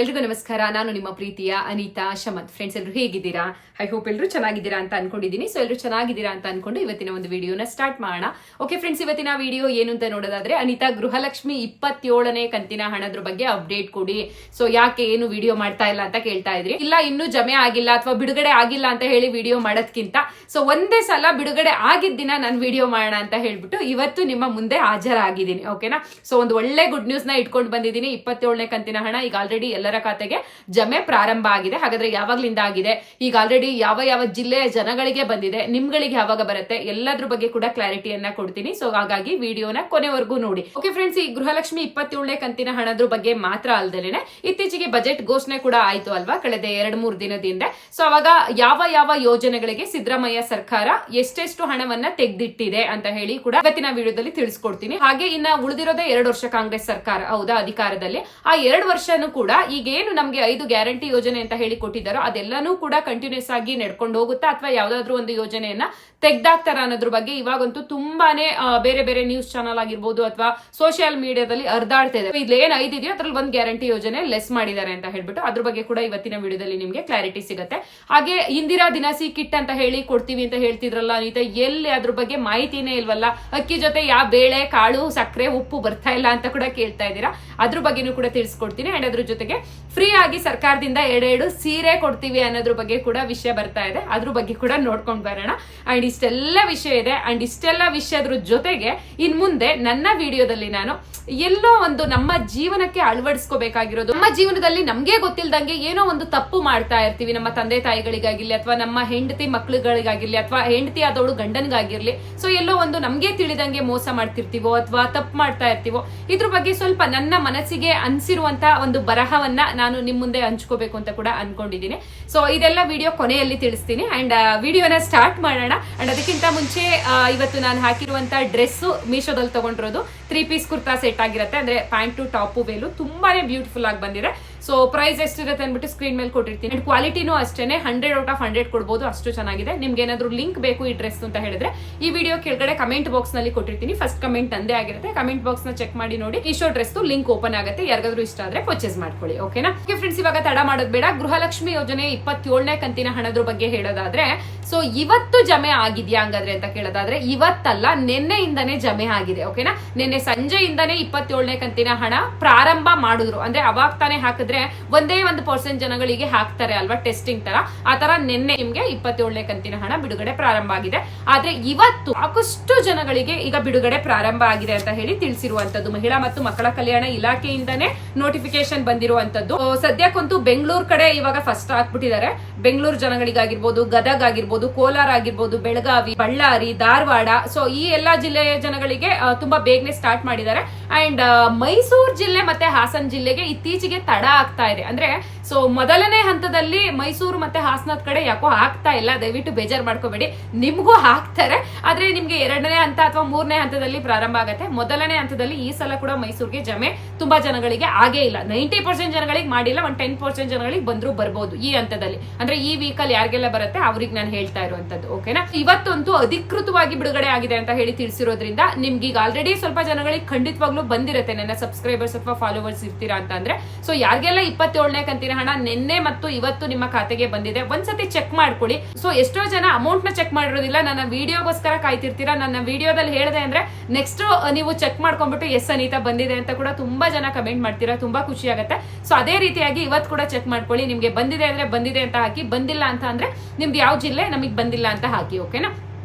ಎಲ್ರಿಗೂ ನಮಸ್ಕಾರ. ನಾನು ನಿಮ್ಮ ಪ್ರೀತಿಯ ಅನಿತಾ ಶಮಂತ್. ಫ್ರೆಂಡ್ಸ್, ಎಲ್ಲರೂ ಹೇಗಿದ್ದೀರಾ? ಐ ಹೋಪ್ ಎಲ್ಲರೂ ಚೆನ್ನಾಗಿದ್ದೀರಾ ಅಂತ ಅನ್ಕೊಂಡಿದ್ದೀನಿ. ಸೊ ಎಲ್ಲರೂ ಚೆನ್ನಾಗಿದ್ದೀರಾ ಅಂತ ಅನ್ಕೊಂಡು ಇವತ್ತಿನ ಒಂದು ವಿಡಿಯೋನ ಸ್ಟಾರ್ಟ್ ಮಾಡೋಣ. ಓಕೆ ಫ್ರೆಂಡ್ಸ್, ಇವತ್ತಿನ ವಿಡಿಯೋ ಏನು ಅಂತ ನೋಡೋದಾದ್ರೆ, ಅನಿತಾ ಗೃಹಲಕ್ಷ್ಮಿ 27ನೇ ಕಂತಿನ ಹಣದ್ರ ಬಗ್ಗೆ ಅಪ್ಡೇಟ್ ಕೊಡಿ. ಸೊ ಯಾಕೆ ಏನು ವಿಡಿಯೋ ಮಾಡ್ತಾ ಇಲ್ಲ ಅಂತ ಕೇಳ್ತಾ ಇದ್ರಿ. ಇಲ್ಲ, ಇನ್ನೂ ಜಮೆ ಆಗಿಲ್ಲ ಅಥವಾ ಬಿಡುಗಡೆ ಆಗಿಲ್ಲ ಅಂತ ಹೇಳಿ ವಿಡಿಯೋ ಮಾಡೋದ್ಕಿಂತ ಸೊ ಒಂದೇ ಸಲ ಬಿಡುಗಡೆ ಆಗಿದ್ದ ದಿನ ನಾನು ವಿಡಿಯೋ ಮಾಡೋಣ ಅಂತ ಹೇಳ್ಬಿಟ್ಟು ಇವತ್ತು ನಿಮ್ಮ ಮುಂದೆ ಹಾಜರಾಗಿದ್ದೀನಿ. ಓಕೆನಾ? ಸೊ ಒಂದು ಒಳ್ಳೆ ಗುಡ್ ನ್ಯೂಸ್ ನ ಇಟ್ಕೊಂಡು ಬಂದಿದ್ದೀನಿ. 27ನೇ ಕಂತಿನ ಹಣ ಈಗ ಆಲ್ರೆಡಿ ಎಲ್ಲರ ಖಾತೆಗೆ ಜಮೆ ಪ್ರಾರಂಭ ಆಗಿದೆ. ಹಾಗಾದ್ರೆ ಯಾವಾಗ್ಲಿಂದ ಆಗಿದೆ, ಈಗ ಆಲ್ರೆಡಿ ಯಾವ ಯಾವ ಜಿಲ್ಲೆಯ ಜನಗಳಿಗೆ ಬಂದಿದೆ, ನಿಮ್ಗಳಿಗೆ ಯಾವಾಗ ಬರುತ್ತೆ, ಎಲ್ಲದ್ರ ಬಗ್ಗೆ ಕೂಡ ಕ್ಲಾರಿಟಿಯನ್ನ ಕೊಡ್ತೀನಿ. ಸೊ ಹಾಗಾಗಿ ವಿಡಿಯೋನ ಕೊನೆವರೆಗೂ ನೋಡಿ. ಓಕೆ ಫ್ರೆಂಡ್ಸ್, ಈ ಗೃಹಲಕ್ಷ್ಮಿ 27ನೇ ಕಂತಿನ ಹಣದ್ರ ಬಗ್ಗೆ ಮಾತ್ರ ಅಲ್ದೇನೆ ಇತ್ತೀಚೆಗೆ ಬಜೆಟ್ ಘೋಷಣೆ ಕೂಡ ಆಯ್ತು ಅಲ್ವಾ, ಕಳೆದ 2-3 ದಿನದಿಂದ. ಸೊ ಅವಾಗ ಯಾವ ಯಾವ ಯೋಜನೆಗಳಿಗೆ ಸಿದ್ದರಾಮಯ್ಯ ಸರ್ಕಾರ ಎಷ್ಟೆಷ್ಟು ಹಣವನ್ನ ತೆಗೆದಿಟ್ಟಿದೆ ಅಂತ ಹೇಳಿ ಕೂಡ ಇವತ್ತಿನ ವಿಡಿಯೋದಲ್ಲಿ ತಿಳಿಸ್ಕೊಡ್ತೀನಿ. ಹಾಗೆ ಇನ್ನ ಉಳಿದಿರೋದೇ 2 ವರ್ಷ ಕಾಂಗ್ರೆಸ್ ಸರ್ಕಾರ ಹೌದಾ ಅಧಿಕಾರದಲ್ಲಿ. ಆ 2 ವರ್ಷನೂ ಕೂಡ ಈಗೇನು ನಮ್ಗೆ 5 ಗ್ಯಾರಂಟಿ ಯೋಜನೆ ಅಂತ ಹೇಳಿ ಕೊಟ್ಟಿದ್ದಾರೋ ಅದೆಲ್ಲಾನು ಕೂಡ ಕಂಟಿನ್ಯೂಸ್ ಆಗಿ ನಡ್ಕೊಂಡು ಹೋಗುತ್ತಾ ಅಥವಾ ಯಾವ್ದಾದ್ರು ಒಂದು ಯೋಜನೆಯನ್ನ ತೆಗ್ದಾಕ್ತಾರ ಅನ್ನೋದ್ರ ಬಗ್ಗೆ ಇವಾಗಂತೂ ತುಂಬಾನೇ ಬೇರೆ ಬೇರೆ ನ್ಯೂಸ್ ಚಾನಲ್ ಆಗಿರ್ಬೋದು ಅಥವಾ ಸೋಷಿಯಲ್ ಮೀಡಿಯಾದಲ್ಲಿ ಹರಿದಾಡ್ತಾ ಇದೆ. ಇಲ್ಲಿ ಏನ್ 5 ಇದೆಯೋ ಅದ್ರಲ್ಲಿ 1 ಗ್ಯಾರಂಟಿ ಯೋಜನೆ ಲೆಸ್ ಮಾಡಿದ್ದಾರೆ ಅಂತ ಹೇಳ್ಬಿಟ್ಟು ಅದ್ರ ಬಗ್ಗೆ ಕೂಡ ಇವತ್ತಿನ ವಿಡಿಯೋದಲ್ಲಿ ನಿಮ್ಗೆ ಕ್ಲಾರಿಟಿ ಸಿಗುತ್ತೆ. ಹಾಗೆ ಇಂದಿರಾ ದಿನಸಿ ಕಿಟ್ ಅಂತ ಹೇಳಿ ಕೊಡ್ತೀವಿ ಅಂತ ಹೇಳ್ತಿದ್ರಲ್ಲ ಅನಿತಾ, ಎಲ್ಲಿ ಅದ್ರ ಬಗ್ಗೆ ಮಾಹಿತಿನೇ ಇಲ್ವಲ್ಲ. ಅಕ್ಕಿ ಜೊತೆ ಯಾವ ಬೇಳೆ, ಕಾಳು, ಸಕ್ಕರೆ, ಉಪ್ಪು ಬರ್ತಾ ಇಲ್ಲ ಅಂತ ಕೂಡ ಕೇಳ್ತಾ ಇದ್ದೀರಾ. ಅದ್ರ ಬಗ್ಗೆನೂ ಕೂಡ ತಿಳಿಸ್ಕೊಡ್ತೀನಿ. ಅಂಡ್ ಅದ್ರ ಜೊತೆಗೆ ಫ್ರೀ ಆಗಿ ಸರ್ಕಾರದಿಂದ 2 ಸೀರೆ ಕೊಡ್ತೀವಿ ಅನ್ನೋದ್ರ ಬಗ್ಗೆ ಕೂಡ ವಿಷಯ ಬರ್ತಾ ಇದೆ. ಅದ್ರ ಬಗ್ಗೆ ಕೂಡ ನೋಡ್ಕೊಂಡ್ ಬರೋಣ. ಅಂಡ್ ಇಷ್ಟೆಲ್ಲ ವಿಷಯ ಇದೆ. ಅಂಡ್ ಇಷ್ಟೆಲ್ಲ ವಿಷಯದ್ರ ಜೊತೆಗೆ ಇನ್ ಮುಂದೆ ನನ್ನ ವಿಡಿಯೋದಲ್ಲಿ ನಾನು ಎಲ್ಲೋ ಒಂದು ನಮ್ಮ ಜೀವನಕ್ಕೆ ಅಳವಡಿಸ್ಕೋಬೇಕಾಗಿರೋದು, ನಮ್ಮ ಜೀವನದಲ್ಲಿ ನಮ್ಗೆ ಗೊತ್ತಿಲ್ದಂಗೆ ಏನೋ ಒಂದು ತಪ್ಪು ಮಾಡ್ತಾ ಇರ್ತೀವಿ, ನಮ್ಮ ತಂದೆ ತಾಯಿಗಳಿಗಾಗಿರ್ಲಿ ಅಥವಾ ನಮ್ಮ ಹೆಂಡತಿ ಮಕ್ಳುಗಳಿಗಾಗಿರ್ಲಿ ಅಥವಾ ಹೆಂಡತಿ ಆದವಳು ಗಂಡನಿಗಾಗಿರ್ಲಿ. ಸೊ ಎಲ್ಲೋ ಒಂದು ನಮ್ಗೆ ತಿಳಿದಂಗೆ ಮೋಸ ಮಾಡ್ತಿರ್ತೀವೋ ಅಥವಾ ತಪ್ಪು ಮಾಡ್ತಾ ಇರ್ತೀವೋ, ಇದ್ರ ಬಗ್ಗೆ ಸ್ವಲ್ಪ ನನ್ನ ಮನಸ್ಸಿಗೆ ಅನ್ಸಿರುವಂತ ಒಂದು ಬರಹವನ್ನ ನಾನು ನಿಮ್ ಮುಂದೆ ಹಂಚ್ಕೋಬೇಕು ಅಂತ ಕೂಡ ಅನ್ಕೊಂಡಿದ್ದೀನಿ. ಸೊ ಇದೆಲ್ಲ ವಿಡಿಯೋ ಕೊನೆಯಲ್ಲಿ ತಿಳಿಸ್ತೀನಿ. ಅಂಡ್ ವಿಡಿಯೋನ ಸ್ಟಾರ್ಟ್ ಮಾಡೋಣ. ಅಂಡ್ ಅದಕ್ಕಿಂತ ಮುಂಚೆ ಇವತ್ತು ನಾನು ಹಾಕಿರುವಂತ ಡ್ರೆಸ್ ಮೀಶೋದಲ್ಲಿ ತಗೊಂಡಿರೋದು 3 ಪೀಸ್ ಕುರ್ತಾ ಸೆಟ್ ಆಗಿರುತ್ತೆ. ಅಂದ್ರೆ ಪ್ಯಾಂಟ್ ಟು ಟಾಪ್ ವೇಲು ತುಂಬಾನೇ ಬ್ಯೂಟಿಫುಲ್ ಆಗಿ ಬಂದಿದೆ. ಸೊ ಪ್ರೈಸ್ ಎಷ್ಟಿರುತ್ತೆ ಅಂದ್ಬಿಟ್ಟು ಸ್ಕ್ರೀನ್ ಮೇಲೆ ಕೊಟ್ಟಿರ್ತೀನಿ. ಅಂಡ್ ಕ್ವಾಲಿಟಿನೂ ಅಷ್ಟೇನೆ 100/100 ಕೊಡ್ಬೋದು, ಅಷ್ಟು ಚೆನ್ನಾಗಿದೆ. ನಿಮ್ಗೆ ಏನಾದ್ರು ಲಿಂಕ್ ಬೇಕು ಈ ಡ್ರೆಸ್ ಅಂತ ಹೇಳಿದ್ರೆ ಈ ವಿಡಿಯೋ ಕೆಳಗಡೆ ಕಮೆಂಟ್ ಬಾಕ್ಸ್ ನಲ್ಲಿ ಕೊಟ್ಟಿರ್ತೀನಿ. ಫಸ್ಟ್ ಕಮೆಂಟ್ ನಂದೇ ಆಗಿರುತ್ತೆ. ಕಮೆಂಟ್ ಬಾಕ್ಸ್ ನ ಚೆಕ್ ಮಾಡಿ ನೋಡಿ. ಈ ಶೋ ಡ್ರೆಸ್ ಲಿಂಕ್ ಓಪನ್ ಆಗುತ್ತೆ. ಯಾರಿಗಾದ್ರೂ ಇಷ್ಟ ಆದ್ರೆ ಪರ್ಚೇಸ್ ಮಾಡ್ಕೊಳ್ಳಿ. ಓಕೆನಾ? ಓಕೆ ಫ್ರೆಂಡ್ಸ್, ಇವಾಗ ತಡ ಮಾಡೋದ್ ಬೇಡ. ಗೃಹಲಕ್ಷ್ಮಿ ಯೋಜನೆ 27ನೇ ಕಂತಿನ ಹಣದ್ರ ಬಗ್ಗೆ ಹೇಳೋದಾದ್ರೆ, ಸೊ ಇವತ್ತು ಜಮೆ ಆಗಿದ್ಯಾ ಹಂಗಾದ್ರೆ ಅಂತ ಕೇಳೋದಾದ್ರೆ, ಇವತ್ತಲ್ಲ ನಿನ್ನೆಯಿಂದಾನೇ ಜಮೆ ಆಗಿದೆ. ಓಕೆನಾ? ನಿನ್ನೆ ಸಂಜೆಯಿಂದಾನೇ 27ನೇ ಕಂತಿನ ಹಣ ಪ್ರಾರಂಭ ಮಾಡಿದ್ರು. ಅಂದ್ರೆ ಅವಾಗ ತಾನೇ ಹಾಕಿದ್ರೆ ಒಂದೇ 1% ಜನಗಳಿಗೆ ಹಾಕ್ತಾರೆ ಅಲ್ವಾ, ಟೆಸ್ಟಿಂಗ್ ತರ. ಆ ತರ ನಿನ್ನೆ ನಿಮ್ಗೆ 27ನೇ ಕಂತಿನ ಹಣ ಬಿಡುಗಡೆ ಪ್ರಾರಂಭ ಆಗಿದೆ. ಆದ್ರೆ ಇವತ್ತು ಸಾಕಷ್ಟು ಜನಗಳಿಗೆ ಈಗ ಬಿಡುಗಡೆ ಪ್ರಾರಂಭ ಆಗಿದೆ ಅಂತ ಹೇಳಿ ತಿಳಿಸಿರುವಂತದ್ದು ಮಹಿಳಾ ಮತ್ತು ಮಕ್ಕಳ ಕಲ್ಯಾಣ ಇಲಾಖೆಯಿಂದಾನೇ ನೋಟಿಫಿಕೇಶನ್ ಬಂದಿರುವಂತದ್ದು. ಸದ್ಯಕ್ಕಂತೂ ಬೆಂಗಳೂರು ಕಡೆ ಇವಾಗ ಫಸ್ಟ್ ಹಾಕ್ಬಿಟ್ಟಿದ್ದಾರೆ. ಬೆಂಗಳೂರು ಜನಗಳಿಗಾಗಿರ್ಬೋದು, ಗದಗ್ ಆಗಿರ್ಬೋದು, ಕೋಲಾರ ಆಗಿರ್ಬೋದು, ಬೆಳಗಾವಿ, ಬಳ್ಳಾರಿ, ಧಾರವಾಡ, ಸೊ ಈ ಎಲ್ಲಾ ಜಿಲ್ಲೆಯ ಜನಗಳಿಗೆ ತುಂಬಾ ಬೇಗನೆ ಸ್ಟಾರ್ಟ್ ಮಾಡಿದ್ದಾರೆ. ಅಂಡ್ ಮೈಸೂರು ಜಿಲ್ಲೆ ಮತ್ತೆ ಹಾಸನ ಜಿಲ್ಲೆಗೆ ಇತ್ತೀಚೆಗೆ ತಡ ಆಗ್ತಾ ಇದೆ. ಅಂದ್ರೆ ಸೊ ಮೊದಲನೇ ಹಂತದಲ್ಲಿ ಮೈಸೂರು ಮತ್ತೆ ಹಾಸನದ ಕಡೆ ಯಾಕೋ ಆಗ್ತಾ ಇಲ್ಲ. ದಯವಿಟ್ಟು ಬೇಜಾರು ಮಾಡ್ಕೋಬೇಡಿ, ನಿಮ್ಗೂ ಹಾಕ್ತಾರೆ. ಆದ್ರೆ ನಿಮ್ಗೆ 2ನೇ ಹಂತ ಅಥವಾ 3ನೇ ಹಂತದಲ್ಲಿ ಪ್ರಾರಂಭ ಆಗುತ್ತೆ. ಮೊದಲನೇ ಹಂತದಲ್ಲಿ ಈ ಸಲ ಕೂಡ ಮೈಸೂರಿಗೆ ಜಮೆ ತುಂಬಾ ಜನಗಳಿಗೆ ಆಗೇ ಇಲ್ಲ. 90% ಜನಗಳಿಗೆ ಮಾಡಿಲ್ಲ. 10% ಜನಗಳಿಗೆ ಬಂದ್ರು ಬರ್ಬೋದು ಈ ಹಂತದಲ್ಲಿ. ಅಂದ್ರೆ ಈ ವೀಕಲ್ಲಿ ಯಾರಿಗೆಲ್ಲ ಬರುತ್ತೆ ಅವ್ರಿಗೆ ನಾನು ಹೇಳ್ತಾ ಇರುವಂತದ್ದು. ಓಕೆನಾ? ಇವತ್ತಂತೂ ಅಧಿಕೃತವಾಗಿ ಬಿಡುಗಡೆ ಆಗಿದೆ ಅಂತ ಹೇಳಿ ತಿಳಿಸಿರೋದ್ರಿಂದ ನಿಮ್ಗೆ ಈಗ ಆಲ್ರೆಡಿ ಸ್ವಲ್ಪ ಜನಗಳಿಗೆ ಖಂಡಿತವಾಗ್ಲೂ ಬಂದಿರುತ್ತೆ. ನನ್ನ ಸಬ್ಸ್ಕ್ರೈಬರ್ಸ್ ಅಥವಾ ಫಾಲೋವರ್ಸ್ ಇರ್ತೀರಾ ಅಂತಂದ್ರೆ, ಸೊ ಯಾರಿಗೆಲ್ಲ 27ನೇ ಕಂತಿನ ಹಣ ನಿನ್ನೆ ಮತ್ತು ಇವತ್ತು ನಿಮ್ಮ ಖಾತೆಗೆ ಬಂದಿದೆ ಒಂದ್ಸತಿ ಚೆಕ್ ಮಾಡ್ಕೊಳ್ಳಿ. ಸೊ ಎಷ್ಟೋ ಜನ ಅಮೌಂಟ್ ನ ಚೆಕ್ ಮಾಡಿರೋದಿಲ್ಲ, ನನ್ನ ವಿಡಿಯೋಗೋಸ್ಕರ ಕಾಯ್ತಿರ್ತೀರಾ. ನನ್ನ ವಿಡಿಯೋದಲ್ಲಿ ಹೇಳಿದೆ ಅಂದ್ರೆ ನೆಕ್ಸ್ಟ್ ನೀವು ಚೆಕ್ ಮಾಡ್ಕೊಂಡ್ಬಿಟ್ಟು ಎಸ್ ಅನಿತಾ ಬಂದಿದೆ ಅಂತ ಕೂಡ ತುಂಬಾ ಜನ ಕಮೆಂಟ್ ಮಾಡ್ತೀರಾ. ತುಂಬಾ ಖುಷಿ ಆಗುತ್ತೆ. ಸೊ ಅದೇ ರೀತಿಯಾಗಿ ಇವತ್ತು ಕೂಡ ಚೆಕ್ ಮಾಡ್ಕೊಳ್ಳಿ. ನಿಮ್ಗೆ ಬಂದಿದೆ ಅಂದ್ರೆ ಬಂದಿದೆ ಅಂತ ಹಾಕಿ, ಬಂದಿಲ್ಲ ಅಂತ ಅಂದ್ರೆ ನಿಮ್ದು ಯಾವ ಜಿಲ್ಲೆ ನಮಗೆ ಬಂದಿಲ್ಲ ಅಂತ ಹಾಕಿ. ಓಕೆನಾ?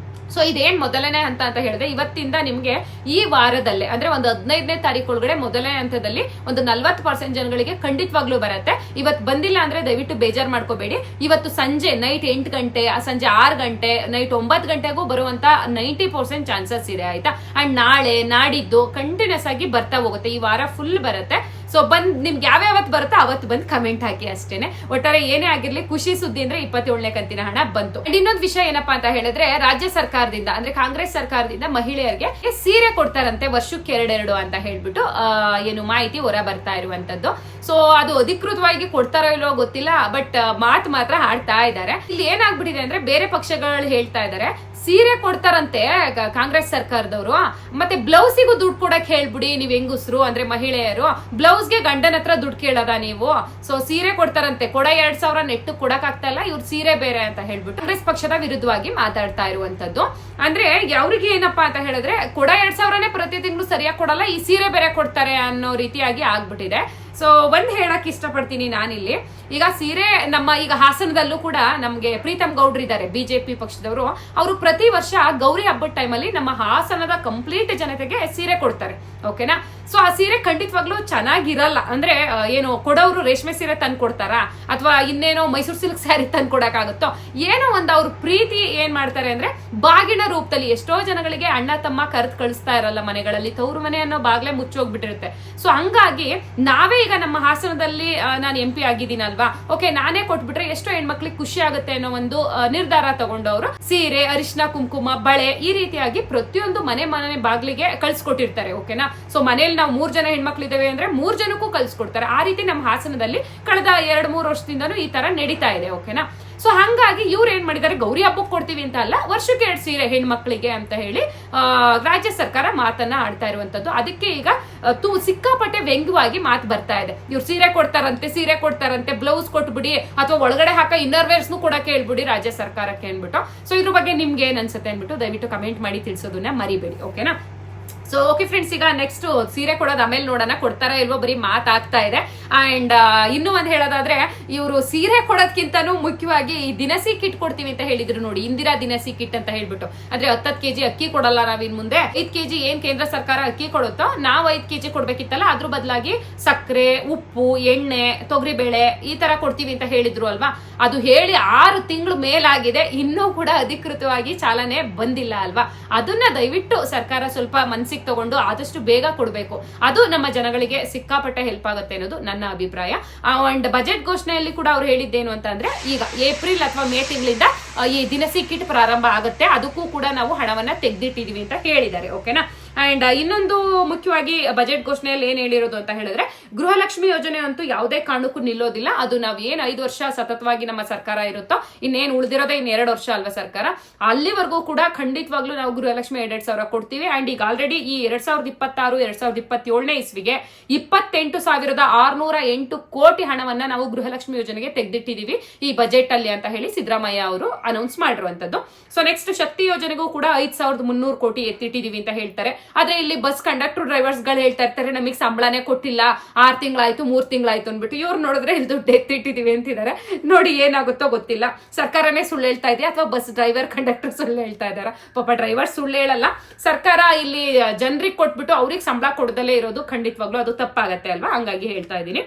ಸೊ ಇದೇನ್ ಮೊದಲನೇ ಹಂತ ಅಂತ ಹೇಳಿದ್ರೆ, ಇವತ್ತಿಂದ ನಿಮ್ಗೆ ಈ ವಾರದಲ್ಲೇ ಅಂದ್ರೆ ಒಂದು 15ನೇ ತಾರೀಕು ಒಳಗಡೆ ಮೊದಲನೇ ಹಂತದಲ್ಲಿ ಒಂದು 40% ಜನಗಳಿಗೆ ಖಂಡಿತವಾಗ್ಲೂ ಬರುತ್ತೆ. ಇವತ್ತು ಬಂದಿಲ್ಲ ಅಂದ್ರೆ ದಯವಿಟ್ಟು ಬೇಜಾರ್ ಮಾಡ್ಕೋಬೇಡಿ. ಇವತ್ತು ಸಂಜೆ ನೈಟ್ 8 ಗಂಟೆ, ಸಂಜೆ 6 ಗಂಟೆ, ನೈಟ್ 9 ಗಂಟೆಗೂ ಬರುವಂತ 90% ಚಾನ್ಸಸ್ ಇದೆ. ಆಯ್ತಾ? ಅಂಡ್ ನಾಳೆ ನಾಡಿದ್ದು ಕಂಟಿನ್ಯೂಸ್ ಆಗಿ ಬರ್ತಾ ಹೋಗುತ್ತೆ. ಈ ವಾರ ಫುಲ್ ಬರುತ್ತೆ. ಸೊ ನಿಮ್ಗೆ ಯಾವ್ಯಾವತ್ತು ಬರುತ್ತೋ ಅವತ್ತು ಬಂದು ಕಮೆಂಟ್ ಹಾಕಿ ಅಷ್ಟೇನೆ. ಒಟ್ಟಾರೆ ಏನೇ ಆಗಿರ್ಲಿ ಖುಷಿ ಸುದ್ದಿ ಅಂದ್ರೆ 27ನೇ ಕಂತಿನ ಹಣ ಬಂತು. ಇನ್ನೊಂದು ವಿಷಯ ಏನಪ್ಪಾ ಅಂತ ಹೇಳಿದ್ರೆ, ರಾಜ್ಯ ಸರ್ಕಾರದಿಂದ ಅಂದ್ರೆ ಕಾಂಗ್ರೆಸ್ ಸರ್ಕಾರದಿಂದ ಮಹಿಳೆಯರಿಗೆ ಸೀರೆ ಕೊಡ್ತಾರಂತೆ ವರ್ಷಕ್ಕೆ 2 ಅಂತ ಹೇಳ್ಬಿಟ್ಟು ಏನು ಮಾಹಿತಿ ಹೊರ ಬರ್ತಾ ಇರುವಂತದ್ದು. ಸೊ ಅದು ಅಧಿಕೃತವಾಗಿ ಕೊಡ್ತಾರೋ ಇಲ್ಲೋ ಗೊತ್ತಿಲ್ಲ, ಬಟ್ ಮಾತು ಮಾತ್ರ ಆಡ್ತಾ ಇದ್ದಾರೆ. ಇಲ್ಲಿ ಏನಾಗ್ಬಿಟ್ಟಿದೆ ಅಂದ್ರೆ, ಬೇರೆ ಪಕ್ಷಗಳು ಹೇಳ್ತಾ ಇದ್ದಾರೆ ಸೀರೆ ಕೊಡ್ತಾರಂತೆ ಕಾಂಗ್ರೆಸ್ ಸರ್ಕಾರದವರು, ಮತ್ತೆ ಬ್ಲೌಸಿಗೂ ದುಡ್ಡು ಕೊಡಕ್ ಹೇಳ್ಬಿಡಿ ನೀವು ಹೆಂಗಸರು ಅಂದ್ರೆ ಮಹಿಳೆಯರು, ಬ್ಲೌಸ್ ಬ್ಲೌಸ್ಗೆ ಗಂಡನ ಹತ್ರ ದುಡ್ಡು ಕೇಳೋದ ನೀವು? ಸೊ ಸೀರೆ ಕೊಡ್ತಾರಂತೆ, ಕೊಡ 2,000 ನೆಟ್ಟು ಕೊಡಕ್ ಆಗ್ತಾ ಇಲ್ಲ, ಇವ್ರ ಸೀರೆ ಬೇರೆ ಅಂತ ಹೇಳ್ಬಿಟ್ಟು ಕಾಂಗ್ರೆಸ್ ಪಕ್ಷದ ವಿರುದ್ಧವಾಗಿ ಮಾತಾಡ್ತಾ ಇರುವಂತದ್ದು. ಅಂದ್ರೆ ಅವ್ರಿಗೆ ಏನಪ್ಪಾ ಅಂತ ಹೇಳಿದ್ರೆ, ಕೊಡ 2,000ನೇ ಪ್ರತಿ ತಿಂಗಳು ಸರಿಯಾಗಿ ಕೊಡಲ್ಲ, ಈ ಸೀರೆ ಬೇರೆ ಕೊಡ್ತಾರೆ ಅನ್ನೋ ರೀತಿಯಾಗಿ ಆಗ್ಬಿಟ್ಟಿದೆ. ಸೊ ಒಂದ್ ಹೇಳಕ್ ಇಷ್ಟಪಡ್ತೀನಿ ನಾನಿಲ್ಲಿ, ಈಗ ಸೀರೆ ನಮ್ಮ ಈಗ ಹಾಸನದಲ್ಲೂ ಕೂಡ ನಮ್ಗೆ ಪ್ರೀತಮ್ ಗೌಡ್ರು ಇದ್ದಾರೆ, ಬಿಜೆಪಿ ಪಕ್ಷದವರು. ಅವರು ಪ್ರತಿ ವರ್ಷ ಗೌರಿ ಹಬ್ಬದ ಟೈಮಲ್ಲಿ ನಮ್ಮ ಹಾಸನದ ಕಂಪ್ಲೀಟ್ ಜನತೆಗೆ ಸೀರೆ ಕೊಡ್ತಾರೆ, ಓಕೆನಾ. ಸೊ ಆ ಸೀರೆ ಖಂಡಿತವಾಗ್ಲೂ ಚೆನ್ನಾಗಿರಲ್ಲ. ಅಂದ್ರೆ ಏನು ಕೊಡೋರು ರೇಷ್ಮೆ ಸೀರೆ ತಂದು ಕೊಡ್ತಾರಾ, ಅಥವಾ ಇನ್ನೇನೋ ಮೈಸೂರು ಸಿಲ್ಕ್ ಸ್ಯಾರಿ ತಂದು ಕೊಡಕ್ಕಾಗುತ್ತೋ, ಏನೋ ಒಂದು ಅವ್ರ ಪ್ರೀತಿ ಏನ್ ಮಾಡ್ತಾರೆ ಅಂದ್ರೆ ಬಾಗಿನ ರೂಪದಲ್ಲಿ ಎಷ್ಟೋ ಜನಗಳಿಗೆ ಅಣ್ಣ ತಮ್ಮ ಕರೆದು ಕಳಿಸ್ತಾ ಇರಲ್ಲ ಮನೆಗಳಲ್ಲಿ, ತವ್ರ ಮನೆ ಅನ್ನೋ ಬಾಗ್ಲೇ ಮುಚ್ಚೋಗ್ಬಿಟ್ಟಿರುತ್ತೆ. ಸೊ ಹಂಗಾಗಿ ನಾವೇ ಈಗ ನಮ್ಮ ಹಾಸನದಲ್ಲಿ ನಾನು MP ಆಗಿದ್ದೀನಲ್ವಾ, ಓಕೆ, ನಾನೇ ಕೊಟ್ಬಿಟ್ರೆ ಎಷ್ಟೋ ಹೆಣ್ಮಕ್ಳಿಗೆ ಖುಷಿ ಆಗುತ್ತೆ ಅನ್ನೋ ಒಂದು ನಿರ್ಧಾರ ತಗೊಂಡವರು ಸೀರೆ, ಅರಿಶಿನ, ಕುಂಕುಮ, ಬಳೆ ಈ ರೀತಿಯಾಗಿ ಪ್ರತಿಯೊಂದು ಮನೆ ಬಾಗ್ಲಿಗೆ ಕಳ್ಸಿಕೊಟ್ಟಿರ್ತಾರೆ, ಓಕೆನಾ. ಸೊ ಮನೇಲಿ ನಾವು 3 ಜನ ಹೆಣ್ಮಕ್ಳಿದ್ದೇವೆ ಅಂದ್ರೆ 3 ಜನಕ್ಕೂ ಕಳ್ಸಿಕೊಡ್ತಾರೆ. ಆ ರೀತಿ ನಮ್ಮ ಹಾಸನದಲ್ಲಿ ಕಳೆದ 2-3 ವರ್ಷದಿಂದನೂ ಈ ತರ ನಡೀತಾ ಇದೆ, ಓಕೆನಾ. ಸೊ ಹಂಗಾಗಿ ಇವ್ರು ಏನ್ ಮಾಡಿದ್ದಾರೆ, ಗೌರಿ ಹಬ್ಬಕ್ಕೆ ಕೊಡ್ತೀವಿ ಅಂತ ಅಲ್ಲ, ವರ್ಷಕ್ಕೆ 2 ಸೀರೆ ಹೆಣ್ಮಕ್ಳಿಗೆ ಅಂತ ಹೇಳಿ ರಾಜ್ಯ ಸರ್ಕಾರ ಮಾತನ್ನ ಆಡ್ತಾ ಇರುವಂತದ್ದು. ಅದಕ್ಕೆ ಈಗ ಸಿಕ್ಕಾಪಟ್ಟೆ ವ್ಯಂಗ್ಯವಾಗಿ ಮಾತು ಬರ್ತಾ ಇದೆ. ಇವ್ರು ಸೀರೆ ಕೊಡ್ತಾರಂತೆ, ಬ್ಲೌಸ್ ಕೊಟ್ಬಿಡಿ ಅಥವಾ ಒಳಗಡೆ ಹಾಕ ಇನ್ನರ್ ವೇರ್ಸ್ನು ಕೂಡ ಕೇಳ್ಬಿಡಿ ರಾಜ್ಯ ಸರ್ಕಾರಕ್ಕೆ ಅನ್ಬಿಟ್ಟು. ಸೊ ಇದ್ರ ಬಗ್ಗೆ ನಿಮ್ಗೆ ಏನ್ ಅನ್ಸುತ್ತೆ ಅನ್ಬಿಟ್ಟು ದಯವಿಟ್ಟು ಕಮೆಂಟ್ ಮಾಡಿ ತಿಳಿಸೋದನ್ನ ಮರಿಬೇಡಿ, ಓಕೆನಾ. ಸೊ ಓಕೆ ಫ್ರೆಂಡ್ಸ್, ಈಗ ನೆಕ್ಸ್ಟ್ ಸೀರೆ ಕೊಡೋದು ಆಮೇಲೆ ನೋಡೋಣ, ಕೊಡ್ತಾರ ಇಲ್ವೋ, ಬರೀ ಮಾತಾಗ್ತಾ ಇದೆ. ಅಂಡ್ ಇನ್ನೂ ಒಂದ್ ಹೇಳೋದಾದ್ರೆ, ಇವರು ಸೀರೆ ಕೊಡೋದ್ಕಿಂತನೂ ಮುಖ್ಯವಾಗಿ ಈ ದಿನಸಿ ಕಿಟ್ ಕೊಡ್ತೀವಿ ಅಂತ ಹೇಳಿದ್ರು ನೋಡಿ, ಇಂದಿರಾ ದಿನಸಿ ಕಿಟ್ ಅಂತ ಹೇಳ್ಬಿಟ್ಟು. ಅಂದ್ರೆ 10 kg ಅಕ್ಕಿ ಕೊಡಲ್ಲ ನಾವ್ ಇನ್ ಮುಂದೆ, 5 kg ಏನ್ ಕೇಂದ್ರ ಸರ್ಕಾರ ಅಕ್ಕಿ ಕೊಡುತ್ತೋ ನಾವು 5 kg ಕೊಡ್ಬೇಕಿತ್ತಲ್ಲ, ಅದ್ರ ಬದಲಾಗಿ ಸಕ್ಕರೆ, ಉಪ್ಪು, ಎಣ್ಣೆ, ತೊಗರಿಬೇಳೆ ಈ ತರ ಕೊಡ್ತೀವಿ ಅಂತ ಹೇಳಿದ್ರು ಅಲ್ವಾ. ಅದು ಹೇಳಿ 6 ತಿಂಗಳು ಮೇಲಾಗಿದೆ, ಇನ್ನೂ ಕೂಡ ಅಧಿಕೃತವಾಗಿ ಚಾಲನೆ ಬಂದಿಲ್ಲ ಅಲ್ವಾ. ಅದನ್ನ ದಯವಿಟ್ಟು ಸರ್ಕಾರ ಸ್ವಲ್ಪ ಮನಸ್ಸಿಗೆ ತಗೊಂಡು ಆದಷ್ಟು ಬೇಗ ಕೊಡಬೇಕು, ಅದು ನಮ್ಮ ಜನಗಳಿಗೆ ಸಿಕ್ಕಾಪಟ್ಟೆ ಹೆಲ್ಪ್ ಆಗುತ್ತೆ ಅನ್ನೋದು ನನ್ನ ಅಭಿಪ್ರಾಯ. ಅಂಡ್ ಬಜೆಟ್ ಘೋಷಣೆಯಲ್ಲಿ ಕೂಡ ಅವ್ರು ಹೇಳಿದ್ದೇನು ಅಂತ ಅಂದ್ರೆ, ಈಗ ಏಪ್ರಿಲ್ ಅಥವಾ ಮೇ ತಿಂಗಳಿಂದ ಈ ದಿನಸಿ ಕಿಟ್ ಪ್ರಾರಂಭ ಆಗುತ್ತೆ, ಅದಕ್ಕೂ ಕೂಡ ನಾವು ಹಣವನ್ನ ತೆಗೆದಿಟ್ಟಿದೀವಿ ಅಂತ ಹೇಳಿದ್ದಾರೆ, ಓಕೆನಾ. ಅಂಡ್ ಇನ್ನೊಂದು ಮುಖ್ಯವಾಗಿ ಬಜೆಟ್ ಘೋಷಣೆಯಲ್ಲಿ ಏನ್ ಹೇಳಿರೋದು ಅಂತ ಹೇಳಿದ್ರೆ, ಗೃಹಲಕ್ಷ್ಮಿ ಯೋಜನೆ ಅಂತೂ ಯಾವುದೇ ಕಾರಣಕ್ಕೂ ನಿಲ್ಲೋದಿಲ್ಲ. ಅದು ನಾವ್ ಏನ್ 5 ವರ್ಷ ಸತತವಾಗಿ ನಮ್ಮ ಸರ್ಕಾರ ಇರುತ್ತೋ, ಇನ್ನೇನ್ ಉಳಿದಿರೋದೇ 2 ವರ್ಷ ಅಲ್ವಾ ಸರ್ಕಾರ, ಅಲ್ಲಿವರೆಗೂ ಕೂಡ ಖಂಡಿತವಾಗ್ಲೂ ನಾವು ಗೃಹಲಕ್ಷ್ಮಿ 2,000 ಕೊಡ್ತೀವಿ. ಅಂಡ್ ಈಗ ಆಲ್ರೆಡಿ ಈ 2026-2027ನೇ ಇಸ್ವಿಗೆ 28,608 ಕೋಟಿ ಹಣವನ್ನ ನಾವು ಗೃಹಲಕ್ಷ್ಮಿ ಯೋಜನೆಗೆ ತೆಗೆದಿಟ್ಟಿದೀವಿ ಈ ಬಜೆಟ್ ಅಲ್ಲಿ ಅಂತ ಹೇಳಿ ಸಿದ್ದರಾಮಯ್ಯ ಅವರು ಅನೌನ್ಸ್ ಮಾಡಿರುವಂತದ್ದು. ಸೊ ನೆಕ್ಸ್ಟ್ ಶಕ್ತಿ ಯೋಜನೆಗೂ ಕೂಡ 5,300 ಕೋಟಿ ಎತ್ತಿಟ್ಟಿದೀವಿ ಅಂತ ಹೇಳ್ತಾರೆ. ಆದ್ರೆ ಇಲ್ಲಿ ಬಸ್ ಕಂಡಕ್ಟರ್ ಡ್ರೈವರ್ಸ್ ಗಳು ಹೇಳ್ತಾ ಇರ್ತಾರೆ, ನಮಗೆ ಸಂಬಳನೇ ಕೊಟ್ಟಿಲ್ಲ, 6 ತಿಂಗಳಾಯ್ತು 3 ತಿಂಗಳಾಯ್ತು ಅನ್ಬಿಟ್ಟು. ಇವ್ರು ನೋಡಿದ್ರೆ ಇಲ್ಲಿ ದುಡ್ಡು ಎತ್ತಿಟ್ಟಿದೀವಿ ಅಂತಿದ್ದಾರೆ. ನೋಡಿ ಏನಾಗುತ್ತೋ ಗೊತ್ತಿಲ್ಲ, ಸರ್ಕಾರನೇ ಸುಳ್ಳು ಹೇಳ್ತಾ ಇದೆಯಾ ಅಥವಾ ಬಸ್ ಡ್ರೈವರ್ ಕಂಡಕ್ಟರ್ ಸುಳ್ಳು ಹೇಳ್ತಾ ಇದಾರ? ಪಾಪ ಡ್ರೈವರ್ ಸುಳ್ಳು ಹೇಳಲ್ಲ, ಸರ್ಕಾರ ಇಲ್ಲಿ ಜನರಿಗೆ ಕೊಟ್ಬಿಟ್ಟು ಅವ್ರಿಗೆ ಸಂಬಳ ಕೊಡದಲ್ಲೇ ಇರೋದು ಖಂಡಿತವಾಗ್ಲೂ ಅದು ತಪ್ಪಾಗತ್ತೆ ಅಲ್ವಾ, ಹಂಗಾಗಿ ಹೇಳ್ತಾ ಇದ್ದೀನಿ.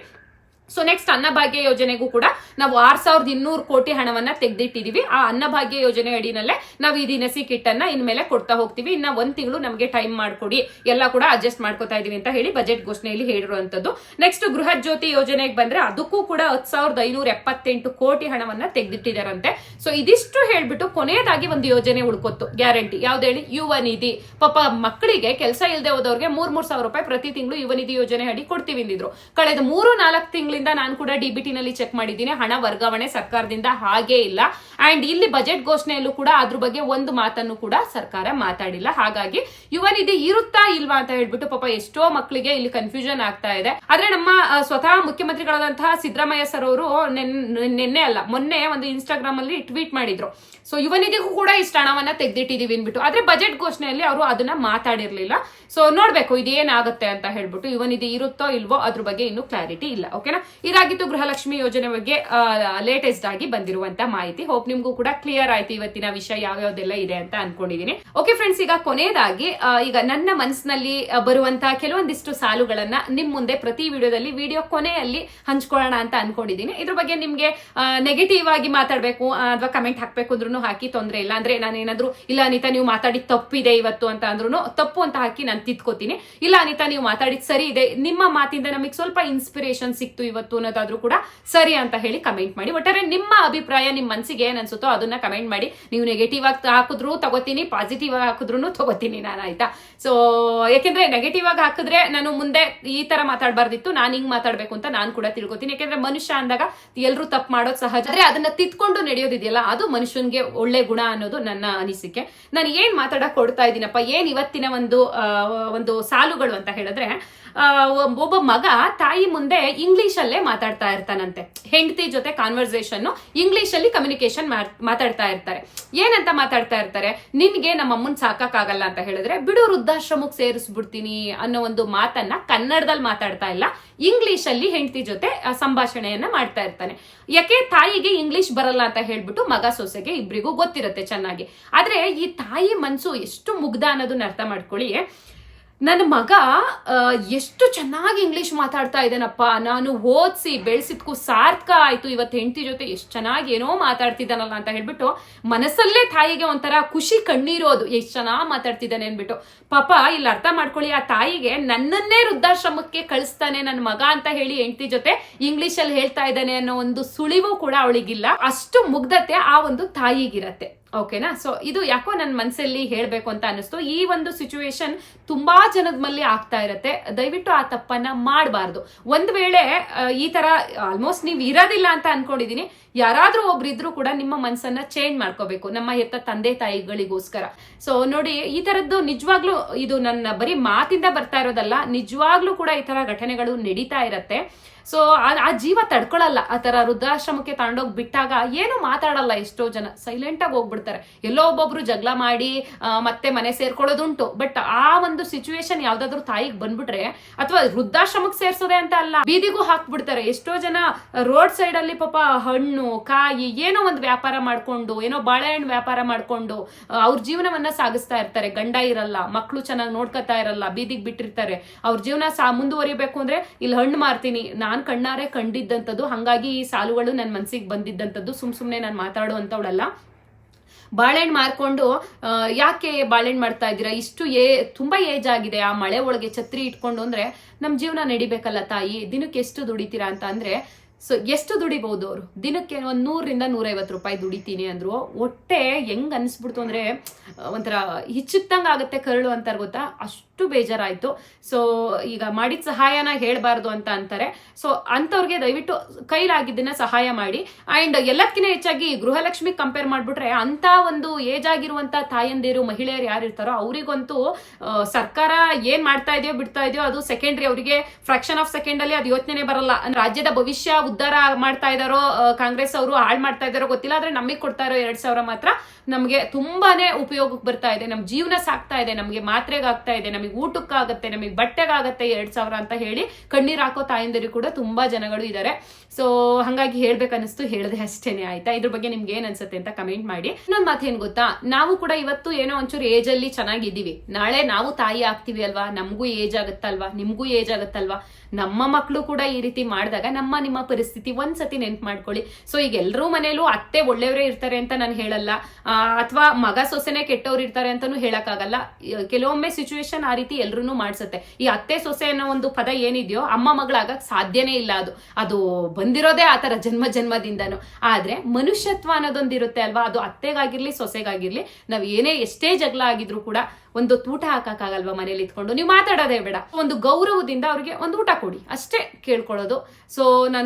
ಸೊ ನೆಕ್ಸ್ಟ್ ಅನ್ನಭಾಗ್ಯ ಯೋಜನೆಗೂ ಕೂಡ ನಾವು 6,200 ಕೋಟಿ ಹಣವನ್ನ ತೆಗೆದಿಟ್ಟಿದೀವಿ. ಆ ಅನ್ನಭಾಗ್ಯ ಯೋಜನೆ ಅಡಿನಲ್ಲೇ ನಾವು ಈ ದಿನಸಿ ಕಿಟ್ ಅನ್ನ ಇನ್ಮೇಲೆ ಕೊಡ್ತಾ ಹೋಗ್ತೀವಿ. ಇನ್ನ 1 ತಿಂಗಳು ನಮಗೆ ಟೈಮ್ ಮಾಡ್ಕೊಡಿ, ಎಲ್ಲ ಕೂಡ ಅಡ್ಜಸ್ಟ್ ಮಾಡ್ಕೋತಾ ಇದೀವಿ ಅಂತ ಹೇಳಿ ಬಜೆಟ್ ಘೋಷಣೆಯಲ್ಲಿ ಹೇಳಿರುವಂತದ್ದು. ನೆಕ್ಸ್ಟ್ ಗೃಹ ಜ್ಯೋತಿ ಯೋಜನೆಗೆ ಬಂದ್ರೆ ಅದಕ್ಕೂ ಕೂಡ 10,578 ಕೋಟಿ ಹಣವನ್ನ ತೆಗೆದಿಟ್ಟಿದಾರಂತೆ. ಸೊ ಇದಿಷ್ಟು ಹೇಳ್ಬಿಟ್ಟು ಕೊನೆಯದಾಗಿ ಒಂದು ಯೋಜನೆ ಉಳ್ಕೊತ್ತು, ಗ್ಯಾರಂಟಿ. ಯಾವ್ದು ಹೇಳಿ? ಯುವ ನಿಧಿ. ಪಾಪ ಮಕ್ಕಳಿಗೆ ಕೆಲಸ ಇಲ್ಲದೆ ಹೋದವ್ರಿಗೆ 3,000 ರೂಪಾಯಿ ಪ್ರತಿ ತಿಂಗಳು ಯುವ ನಿಧಿ ಯೋಜನೆ ಅಡಿ ಕೊಡ್ತೀವಿ ಅಂದಿದ್ರು. ಕಳೆದ 3-4 ತಿಂಗಳಿಂದ ನಾನು ಕೂಡ DBT ನಲ್ಲಿ ಚೆಕ್ ಮಾಡಿದ್ದೀನಿ, ಹಣ ವರ್ಗಾವಣೆ ಸರ್ಕಾರದಿಂದ ಹಾಗೆ ಇಲ್ಲ. ಅಂಡ್ ಇಲ್ಲಿ ಬಜೆಟ್ ಘೋಷಣೆಯಲ್ಲೂ ಕೂಡ ಅದ್ರ ಬಗ್ಗೆ ಒಂದು ಮಾತನ್ನು ಕೂಡ ಸರ್ಕಾರ ಮಾತಾಡಿಲ್ಲ. ಹಾಗಾಗಿ ಯುವ ನಿಧಿ ಇರುತ್ತಾ ಇಲ್ವಾ ಅಂತ ಹೇಳ್ಬಿಟ್ಟು ಪಾಪ ಎಷ್ಟೋ ಮಕ್ಕಳಿಗೆ ಇಲ್ಲಿ ಕನ್ಫ್ಯೂಷನ್ ಆಗ್ತಾ ಇದೆ. ಆದ್ರೆ ನಮ್ಮ ಸ್ವತಃ ಮುಖ್ಯಮಂತ್ರಿಗಳಾದಂತಹ ಸಿದ್ದರಾಮಯ್ಯ ಸರ್ ಅವರು ನಿನ್ನೆ ಅಲ್ಲ ಮೊನ್ನೆ ಒಂದು ಇನ್ಸ್ಟಾಗ್ರಾಮ್ ಅಲ್ಲಿ ಟ್ವೀಟ್ ಮಾಡಿದ್ರು, ಸೊ ಯುವ ನಿಧಿಗೂ ಕೂಡ ಇಷ್ಟು ಹಣವನ್ನ ತೆಗೆದಿಟ್ಟಿದೀವಿ ಅನ್ಬಿಟ್ಟು. ಆದ್ರೆ ಬಜೆಟ್ ಘೋಷಣೆಯಲ್ಲಿ ಅವರು ಅದನ್ನ ಮಾತಾಡಿರ್ಲಿಲ್ಲ. ಸೊ ನೋಡ್ಬೇಕು ಇದೇನಾಗುತ್ತೆ ಅಂತ ಹೇಳ್ಬಿಟ್ಟು. ಯುವ ನಿಧಿ ಇರುತ್ತೋ ಇಲ್ವೋ ಅದ್ರ ಬಗ್ಗೆ ಇನ್ನೂ ಕ್ಲಾರಿಟಿ ಇಲ್ಲ, ಓಕೆನಾ. ಇದಾಗಿತ್ತು ಗೃಹಲಕ್ಷ್ಮಿ ಯೋಜನೆ ಬಗ್ಗೆ ಲೇಟೆಸ್ಟ್ ಆಗಿ ಬಂದಿರುವಂತ ಮಾಹಿತಿ. ಹೋಪ್ ನಿಮ್ಗೂ ಕೂಡ ಕ್ಲಿಯರ್ ಆಯ್ತು ಇವತ್ತಿನ ವಿಷಯ ಯಾವ್ಯಾವ್ದೆಲ್ಲ ಇದೆ ಅಂತ ಅನ್ಕೊಂಡಿದೀನಿ. ಓಕೆ ಫ್ರೆಂಡ್ಸ್, ಈಗ ಕೊನೆಯದಾಗಿ ಈಗ ನನ್ನ ಮನಸ್ಸಿನಲ್ಲಿ ಬರುವಂತಹ ಕೆಲವೊಂದಿಷ್ಟು ಸಾಲುಗಳನ್ನ ನಿಮ್ ಮುಂದೆ ಪ್ರತಿ ವಿಡಿಯೋದಲ್ಲಿ ವಿಡಿಯೋ ಕೊನೆಯಲ್ಲಿ ಹಂಚ್ಕೊಳ್ಳೋಣ ಅಂತ ಅನ್ಕೊಂಡಿದೀನಿ. ಇದ್ರ ಬಗ್ಗೆ ನಿಮ್ಗೆ ನೆಗೆಟಿವ್ ಆಗಿ ಮಾತಾಡ್ಬೇಕು ಅಥವಾ ಕಮೆಂಟ್ ಹಾಕ್ಬೇಕು ಅಂದ್ರೂ ಹಾಕಿ, ತೊಂದ್ರೆ ಇಲ್ಲ. ಅಂದ್ರೆ ನಾನು ಏನಾದ್ರು ಇಲ್ಲ ಅನಿತಾ ನೀವು ಮಾತಾಡಿದ್ ತಪ್ಪಿದೆ ಇವತ್ತು ಅಂತ ಅಂದ್ರೂ ತಪ್ಪು ಅಂತ ಹಾಕಿ ನಾನು ತಿದ್ಕೋತೀನಿ. ಇಲ್ಲ ಅನಿತಾ ನೀವು ಮಾತಾಡಿದ್ ಸರಿ ಇದೆ, ನಿಮ್ಮ ಮಾತಿಂದ ನಮಗೆ ಸ್ವಲ್ಪ ಇನ್ಸ್ಪಿರೇಷನ್ ಸಿಕ್ತು ಇವತ್ತು ಅನ್ನೋದಾದ್ರೂ ಕೂಡ ಸರಿ ಅಂತ ಹೇಳಿ ಕಮೆಂಟ್ ಮಾಡಿ. ಒಟ್ಟಾರೆ ನಿಮ್ಮ ಅಭಿಪ್ರಾಯ, ನಿಮ್ಮ ಮನಸ್ಸಿಗೆ ಏನ್ ಅನ್ಸುತ್ತೋ ಅದನ್ನ ಕಮೆಂಟ್ ಮಾಡಿ. ನೀವು ನೆಗೆಟಿವ್ ಆಗಿ ಹಾಕಿದ್ರು ತಗೋತೀನಿ, ಪಾಸಿಟಿವ್ ಆಗಿ ಹಾಕಿದ್ರು ತಗೋತೀನಿ ನಾನು, ಆಯ್ತಾ. ಸೊ ಯಾಕೆಂದ್ರೆ ನೆಗೆಟಿವ್ ಆಗಿ ಹಾಕಿದ್ರೆ ನಾನು ಮುಂದೆ ಈ ತರ ಮಾತಾಡಬಾರ್ದಿತ್ತು, ನಾನು ಹಿಂಗ್ ಮಾತಾಡ್ಬೇಕು ಅಂತ ನಾನು ಕೂಡ ತಿಳ್ಕೊತೀನಿ. ಯಾಕೆಂದ್ರೆ ಮನುಷ್ಯ ಅಂದಾಗ ಎಲ್ಲರೂ ತಪ್ಪು ಮಾಡೋದು ಸಹಜ. ಆದ್ರೆ ಅದನ್ನ ತಿತ್ಕೊಂಡು ನಡೆಯೋದಿದೆಯಲ್ಲ, ಅದು ಮನುಷ್ಯನ್ಗೆ ಒಳ್ಳೆ ಗುಣ ಅನ್ನೋದು ನನ್ನ ಅನಿಸಿಕೆ. ನಾನು ಏನ್ ಮಾತಾಡಕ್ ಕೊಡ್ತಾ ಇದ್ದೀನಪ್ಪ, ಏನ್ ಇವತ್ತಿನ ಒಂದು ಸಾಲುಗಳು ಅಂತ ಹೇಳಿದ್ರೆ, ಒಬ್ಬ ಮಗ ತಾಯಿ ಮುಂದೆ ಇಂಗ್ಲಿಷ್ ಅಲ್ಲೇ ಮಾತಾಡ್ತಾ ಇರ್ತಾನಂತೆ. ಹೆಂಡತಿ ಜೊತೆ ಕಾನ್ವರ್ಸೇಷನ್ ಇಂಗ್ಲಿಷ್ ಅಲ್ಲಿ ಕಮ್ಯುನಿಕೇಶನ್ ಮಾತಾಡ್ತಾ ಇರ್ತಾರೆ. ಏನಂತ ಮಾತಾಡ್ತಾ ಇರ್ತಾರೆ, ನಿನ್ಗೆ ನಮ್ಮ ಅಮ್ಮನ್ ಸಾಕಾಗಲ್ಲ ಅಂತ ಹೇಳಿದ್ರೆ ಬಿಡು ವೃದ್ಧಾಶ್ರಮಕ್ಕೆ ಸೇರಿಸ್ಬಿಡ್ತೀನಿ ಅನ್ನೋ ಒಂದು ಮಾತನ್ನ ಕನ್ನಡದಲ್ಲಿ ಮಾತಾಡ್ತಾ ಇಲ್ಲ, ಇಂಗ್ಲಿಷ್ ಅಲ್ಲಿ ಹೆಂಡತಿ ಜೊತೆ ಸಂಭಾಷಣೆಯನ್ನ ಮಾಡ್ತಾ ಇರ್ತಾನೆ. ಯಾಕೆ, ತಾಯಿಗೆ ಇಂಗ್ಲಿಷ್ ಬರಲ್ಲ ಅಂತ ಹೇಳ್ಬಿಟ್ಟು ಮಗ ಸೊಸೆಗೆ ಇಬ್ರಿಗೂ ಗೊತ್ತಿರುತ್ತೆ ಚೆನ್ನಾಗಿ. ಆದ್ರೆ ಈ ತಾಯಿ ಮನ್ಸು ಎಷ್ಟು ಮುಗ್ಧ ಅನ್ನೋದನ್ನ ಅರ್ಥ ಮಾಡ್ಕೊಳ್ಳಿ. ನನ್ನ ಮಗ ಎಷ್ಟು ಚೆನ್ನಾಗಿ ಇಂಗ್ಲಿಷ್ ಮಾತಾಡ್ತಾ ಇದ್ದಾನಪ್ಪ, ನಾನು ಓದಿಸಿ ಬೆಳೆಸಿದ್ಕು ಸಾರ್ಥಕ ಆಯ್ತು, ಇವತ್ತು ಹೆಂಡತಿ ಜೊತೆ ಎಷ್ಟು ಚೆನ್ನಾಗಿ ಏನೋ ಮಾತಾಡ್ತಿದ್ದಾನಲ್ಲ ಅಂತ ಹೇಳ್ಬಿಟ್ಟು ಮನಸ್ಸಲ್ಲೇ ತಾಯಿಗೆ ಒಂಥರ ಖುಷಿ ಕಣ್ಣೀರೋದು, ಎಷ್ಟು ಚೆನ್ನಾಗಿ ಮಾತಾಡ್ತಿದ್ದಾನೆ ಅನ್ಬಿಟ್ಟು. ಪಾಪ ಇಲ್ಲಿ ಅರ್ಥ ಮಾಡ್ಕೊಳ್ಳಿ, ಆ ತಾಯಿಗೆ ನನ್ನನ್ನೇ ವೃದ್ಧಾಶ್ರಮಕ್ಕೆ ಕಳಿಸ್ತಾನೆ ನನ್ನ ಮಗ ಅಂತ ಹೇಳಿ ಹೆಂಡತಿ ಜೊತೆ ಇಂಗ್ಲಿಷ್ ಅಲ್ಲಿ ಹೇಳ್ತಾ ಇದ್ದಾನೆ ಅನ್ನೋ ಒಂದು ಸುಳಿವು ಕೂಡ ಅವಳಿಗಿಲ್ಲ. ಅಷ್ಟು ಮುಗ್ಧತೆ ಆ ಒಂದು ತಾಯಿಗಿರತ್ತೆ. ಓಕೆನಾ. ಸೊ ಇದು ಯಾಕೋ ನನ್ನ ಮನಸ್ಸಲ್ಲಿ ಹೇಳ್ಬೇಕು ಅಂತ ಅನಿಸ್ತು. ಈ ಒಂದು ಸಿಚುವೇಶನ್ ತುಂಬಾ ಜನದ ಮೇಲೆ ಆಗ್ತಾ ಇರತ್ತೆ. ದಯವಿಟ್ಟು ಆ ತಪ್ಪನ್ನ ಮಾಡಬಾರ್ದು. ಒಂದ್ ವೇಳೆ ಈ ತರ ಆಲ್ಮೋಸ್ಟ್ ನೀವು ಇರೋದಿಲ್ಲ ಅಂತ ಅನ್ಕೊಂಡಿದೀನಿ, ಯಾರಾದ್ರೂ ಒಬ್ರು ಇದ್ರೂ ಕೂಡ ನಿಮ್ಮ ಮನಸ್ಸನ್ನ ಚೇಂಜ್ ಮಾಡ್ಕೋಬೇಕು, ನಮ್ಮ ಹೆತ್ತ ತಂದೆ ತಾಯಿಗಳಿಗೋಸ್ಕರ. ಸೊ ನೋಡಿ, ಈ ತರದ್ದು ನಿಜವಾಗ್ಲೂ ಇದು ನನ್ನ ಬರೀ ಮಾತಿಂದ ಬರ್ತಾ ಇರೋದಲ್ಲ, ನಿಜವಾಗ್ಲೂ ಕೂಡ ಈ ತರ ಘಟನೆಗಳು ನಡೀತಾ ಇರತ್ತೆ. ಸೊ ಆ ಜೀವ ತಡ್ಕೊಳಲ್ಲ. ಆ ತರ ವೃದ್ಧಾಶ್ರಮಕ್ಕೆ ತಗೊಂಡೋಗಿ ಬಿಟ್ಟಾಗ ಏನು ಮಾತಾಡಲ್ಲ, ಎಷ್ಟೋ ಜನ ಸೈಲೆಂಟ್ ಆಗಿ ಹೋಗ್ಬಿಡ್ತಾರೆ. ಎಲ್ಲೋ ಒಬ್ಬೊಬ್ರು ಜಗಳ ಮಾಡಿ ಮತ್ತೆ ಮನೆ ಸೇರ್ಕೊಳ್ಳೋದುಂಟು. ಬಟ್ ಆ ಒಂದು ಸಿಚುವೇಶನ್ ಯಾವ್ದಾದ್ರು ತಾಯಿಗೆ ಬಂದ್ಬಿಟ್ರೆ, ಅಥವಾ ವೃದ್ಧಾಶ್ರಮಕ್ಕೆ ಸೇರ್ಸೋದೆ ಅಂತ ಅಲ್ಲ, ಬೀದಿಗೂ ಹಾಕ್ಬಿಡ್ತಾರೆ. ಎಷ್ಟೋ ಜನ ರೋಡ್ ಸೈಡ್ ಅಲ್ಲಿ ಪಾಪ ಹಣ್ಣು ಕಾಯಿ ಏನೋ ಒಂದು ವ್ಯಾಪಾರ ಮಾಡ್ಕೊಂಡು, ಏನೋ ಬಾಳೆಹಣ್ಣು ವ್ಯಾಪಾರ ಮಾಡ್ಕೊಂಡು ಅವ್ರ ಜೀವನವನ್ನ ಸಾಗಿಸ್ತಾ ಇರ್ತಾರೆ. ಗಂಡ ಇರಲ್ಲ, ಮಕ್ಳು ಚೆನ್ನಾಗಿ ನೋಡ್ಕೊತಾ ಇರಲ್ಲ, ಬೀದಿಗೆ ಬಿಟ್ಟಿರ್ತಾರೆ. ಅವ್ರ ಜೀವನ ಮುಂದುವರಿಬೇಕು ಅಂದ್ರೆ ಇಲ್ಲಿ ಹಣ್ಣು ಮಾರ್ತೀನಿ, ನಾನ್ ಕಣ್ಣಾರೆ ಕಂಡಿದ್ದಂಥದ್ದು. ಹಂಗಾಗಿ ಈ ಸಾಲುಗಳು ನನ್ನ ಮನ್ಸಿಗೆ ಬಂದಿದ್ದಂಥದ್ದು. ಸುಮ್ನೆ ನಾನು ಮಾತಾಡುವಂತವಳಲ್ಲ. ಬಾಳೆಹಣ್ಣು ಮಾರ್ಕೊಂಡು ಯಾಕೆ ಬಾಳೆಹಣ್ಣು ಮಾಡ್ತಾ ಇದ್ದೀರಾ, ಇಷ್ಟು ತುಂಬಾ ಏಜ್ ಆಗಿದೆ, ಆ ಮಳೆ ಒಳಗೆ ಛತ್ರಿ ಇಟ್ಕೊಂಡು ಅಂದ್ರೆ ನಮ್ ಜೀವನ ನಡಿಬೇಕಲ್ಲ ತಾಯಿ, ದಿನಕ್ಕೆ ಎಷ್ಟು ದುಡಿತೀರಾ ಅಂತ ಅಂದ್ರೆ, ಸೊ ಎಷ್ಟು ದುಡಿಬಹುದು ಅವರು, ದಿನಕ್ಕೆ 100 ರಿಂದ 150 ರೂಪಾಯಿ ದುಡಿತೀನಿ ಅಂದ್ರು. ಹೊಟ್ಟೆ ಹೆಂಗ್ ಅನ್ಸ್ಬಿಡ್ತು ಅಂದ್ರೆ ಒಂಥರ ಹಿಚ್ಚುತ್ತಂಗ ಆಗತ್ತೆ, ಕರಳು ಅಂತಾರ ಗೊತ್ತಾ, ಅಷ್ಟು ಬೇಜಾರಾಯ್ತು. ಸೊ ಈಗ ಮಾಡಿದ ಸಹಾಯನ ಹೇಳ್ಬಾರ್ದು ಅಂತ ಅಂತಾರೆ. ಸೊ ಅಂತವ್ರಿಗೆ ದಯವಿಟ್ಟು ಕೈಲಾಗಿದ್ದನ್ನ ಸಹಾಯ ಮಾಡಿ. ಅಂಡ್ ಎಲ್ಲಕ್ಕಿಂತ ಹೆಚ್ಚಾಗಿ ಗೃಹಲಕ್ಷ್ಮಿ ಕಂಪೇರ್ ಮಾಡ್ಬಿಟ್ರೆ, ಅಂತ ಒಂದು ಏಜ್ ಆಗಿರುವಂತ ತಾಯಂದಿರು ಮಹಿಳೆಯರು ಯಾರು ಇರ್ತಾರೋ ಅವರಿಗಂತೂ ಸರ್ಕಾರ ಏನ್ ಮಾಡ್ತಾ ಇದೆಯೋ ಬಿಡ್ತಾ ಇದೆಯೋ ಅದು ಸೆಕೆಂಡ್ರಿ. ಅವರಿಗೆ ಫ್ರಾಕ್ಷನ್ ಆಫ್ ಸೆಕೆಂಡ್ ಅಲ್ಲಿ ಅದು ಯೋಚನೆ ಬರಲ್ಲ. ರಾಜ್ಯದ ಭವಿಷ್ಯ ಉದ್ಧಾರ ಮಾಡ್ತಾ ಇದಾರೋ ಕಾಂಗ್ರೆಸ್ ಅವರು ಹಾಳು ಮಾಡ್ತಾ ಇದಾರೋ ಗೊತ್ತಿಲ್ಲ. ಆದ್ರೆ ನಮಗೆ ಕೊಡ್ತಾ ಇರೋ 2,000 ಮಾತ್ರ ನಮ್ಗೆ ತುಂಬಾನೇ ಉಪಯೋಗಕ್ಕೆ ಬರ್ತಾ ಇದೆ. ನಮ್ ಜೀವನ ಸಾಕ್ತಾ ಇದೆ, ನಮ್ಗೆ ಮಾತ್ರೆಗಾಗ್ತಾ ಇದೆ, ನಮಗೆ ಊಟಕ್ಕಾಗತ್ತೆ, ನಮಗೆ ಬಟ್ಟೆಗಾಗತ್ತೆ 2,000 ಅಂತ ಹೇಳಿ ಕಣ್ಣೀರ್ ಹಾಕೋ ತಾಯಂದಿರು ಕೂಡ ತುಂಬಾ ಜನಗಳು ಇದ್ದಾರೆ. ಸೊ ಹಂಗಾಗಿ ಹೇಳ್ಬೇಕನ್ನಿಸ್ತು, ಹೇಳ್ದೆ ಅಷ್ಟೇನೆ, ಆಯ್ತಾ. ಇದ್ರ ಬಗ್ಗೆ ನಿಮ್ಗೆ ಏನ್ ಅನ್ಸುತ್ತೆ ಅಂತ ಕಮೆಂಟ್ ಮಾಡಿ. ಇನ್ನೊಂದ್ ಮಾತು ಏನ್ ಗೊತ್ತಾ, ನಾವು ಕೂಡ ಇವತ್ತು ಏನೋ ಒಂಚೂರು ಏಜ್ ಅಲ್ಲಿ ಚೆನ್ನಾಗಿದ್ದೀವಿ, ನಾಳೆ ನಾವು ತಾಯಿ ಆಗ್ತೀವಿ ಅಲ್ವಾ, ನಮಗೂ ಏಜ್ ಆಗುತ್ತಲ್ವಾ, ನಿಮ್ಗೂ ಏಜ್ ಆಗುತ್ತಲ್ವಾ. ನಮ್ಮ ಮಕ್ಕಳು ಕೂಡ ಈ ರೀತಿ ಮಾಡಿದಾಗ ನಿಮ್ಮ ಪರಿಸ್ಥಿತಿ ಒಂದ್ಸತಿ ನೆನ್ಪು ಮಾಡ್ಕೊಳ್ಳಿ. ಸೊ ಈಗ ಎಲ್ರೂ ಮನೇಲೂ ಅತ್ತೆ ಒಳ್ಳೆಯವರೇ ಇರ್ತಾರೆ ಅಂತ ನಾನು ಹೇಳಲ್ಲ, ಅಥವಾ ಮಗ ಸೊಸೆನೆ ಕೆಟ್ಟವ್ರು ಇರ್ತಾರೆ ಅಂತಾನು ಹೇಳಕ್ಕಾಗಲ್ಲ. ಕೆಲವೊಮ್ಮೆ ಸಿಚುವೇಶನ್ ಆ ರೀತಿ ಎಲ್ರೂ ಮಾಡ್ಸತ್ತೆ. ಈ ಅತ್ತೆ ಸೊಸೆ ಅನ್ನೋ ಒಂದು ಪದ ಏನಿದೆಯೋ ಅಮ್ಮ ಮಗಳಾಗಕ್ ಸಾಧ್ಯನೇ ಇಲ್ಲ. ಅದು ಬಂದಿರೋದೇ ಆತರ ಜನ್ಮದಿಂದನು. ಆದ್ರೆ ಮನುಷ್ಯತ್ವ ಅನ್ನೋದೊಂದಿರುತ್ತೆ ಅಲ್ವಾ, ಅದು ಅತ್ತೆಗಾಗಿರ್ಲಿ ಸೊಸೆಗಾಗಿರ್ಲಿ, ನಾವ್ ಎಷ್ಟೇ ಜಗಳ ಆಗಿದ್ರು ಕೂಡ ಒಂದು ಊಟ ಹಾಕಕ್ಕಾಗಲ್ವಾ ಮನೇಲಿ ಇತ್ಕೊಂಡು, ನೀವು ಮಾತಾಡೋದೇ ಬೇಡ, ಒಂದು ಗೌರವದಿಂದ ಅವ್ರಿಗೆ ಒಂದು ಊಟ ಕೊಡಿ ಅಷ್ಟೇ ಕೇಳ್ಕೊಳ್ಳೋದು. ಸೊ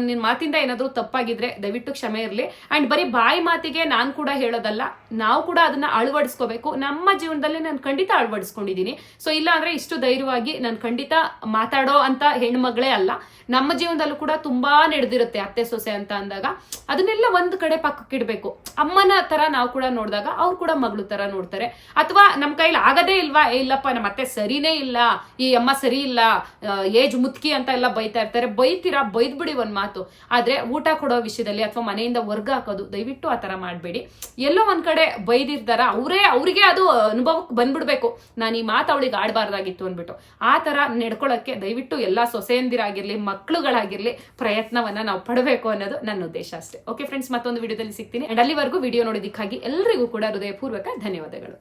ನಿನ್ ಮಾತಿಂದ ಏನಾದ್ರು ತಪ್ಪಾಗಿದ್ರೆ ದಯವಿಟ್ಟು ಕ್ಷಮೆ ಇರ್ಲಿ. ಅಂಡ್ ಬರೀ ಬಾಯಿ ಮಾತಿಗೆ ನಾನ್ ಕೂಡ ಹೇಳೋದಲ್ಲ, ನಾವು ಕೂಡ ಅದನ್ನ ಅಳವಡಿಸ್ಕೋಬೇಕು. ನಮ್ಮ ಜೀವನದಲ್ಲಿ ನಾನು ಖಂಡಿತ ಅಳವಡಿಸ್ಕೊಂಡಿದೀನಿ. ಸೊ ಇಲ್ಲ ಅಂದ್ರೆ ಇಷ್ಟು ಧೈರ್ಯವಾಗಿ ನಾನು ಖಂಡಿತ ಮಾತಾಡೋ ಅಂತ ಹೆಣ್ಮಗಳೇ ಅಲ್ಲ. ನಮ್ಮ ಜೀವನದಲ್ಲೂ ಕೂಡ ತುಂಬಾ ನಡೆದಿರುತ್ತೆ ಅತ್ತೆ ಸೊಸೆ ಅಂತ ಅಂದಾಗ, ಅದನ್ನೆಲ್ಲ ಒಂದ್ ಕಡೆ ಪಕ್ಕಕ್ಕಿಡ್ಬೇಕು. ಅಮ್ಮನ ತರ ನಾವು ಕೂಡ ನೋಡಿದಾಗ ಅವ್ರು ಕೂಡ ಮಗಳು ತರ ನೋಡ್ತಾರೆ. ಅಥವಾ ನಮ್ ಕೈಲಿ ಆಗದೇ ಇಲ್ವಾ, ಇಲ್ಲಪ್ಪ ನಮ್ಮ ಅತ್ತೆ ಸರಿನೇ ಇಲ್ಲ, ಈ ಅಮ್ಮ ಸರಿ ಇಲ್ಲ, ಏಜ್ ಮುತ್ಕಿ ಅಂತ ಎಲ್ಲ ಬೈತಾ ಇರ್ತಾರೆ. ಬೈತೀರಾ, ಬೈದ್ಬಿಡಿ ಒಂದ್ ಮಾತು. ಆದ್ರೆ ಊಟ ಕೊಡೋ ವಿಷಯದಲ್ಲಿ ಅಥವಾ ಮನೆಯಿಂದ ಹೊರ್ಗ ಹಾಕೋದು ದಯವಿಟ್ಟು ಆ ತರ ಮಾಡ್ಬೇಡಿ. ಎಲ್ಲೋ ಒಂದ್ ಕಡೆ ಬೈದಿರ್ತಾರ, ಅವ್ರಿಗೆ ಅದು ಅನುಭವಕ್ಕೆ ಬಂದ್ಬಿಡ್ಬೇಕು, ನಾನು ಈ ಮಾತು ಅವಳಿಗೆ ಆಡ್ಬಾರ್ದಾಗಿತ್ತು ಅನ್ಬಿಟ್ಟು. ಆ ತರ ನಡ್ಕೊಳಕ್ಕೆ ದಯವಿಟ್ಟು ಎಲ್ಲಾ ಸೊಸೆಯಂದಿರಾಗಿರ್ಲಿ ಮಕ್ಳುಗಳಾಗಿರ್ಲಿ ಪ್ರಯತ್ನವನ್ನ ನಾವು ಪಡಬೇಕು ಅನ್ನೋದು ನನ್ನ ಉದ್ದೇಶ ಅಷ್ಟೇ. ಓಕೆ ಫ್ರೆಂಡ್ಸ್, ಮತ್ತೊಂದು ವಿಡಿಯೋದಲ್ಲಿ ಸಿಗ್ತೀನಿ. ಅಂಡ್ ಅಲ್ಲಿವರೆಗೂ ವಿಡಿಯೋ ನೋಡಿದ್ದಕ್ಕಾಗಿ ಎಲ್ರಿಗೂ ಕೂಡ ಹೃದಯಪೂರ್ವಕ ಧನ್ಯವಾದಗಳು.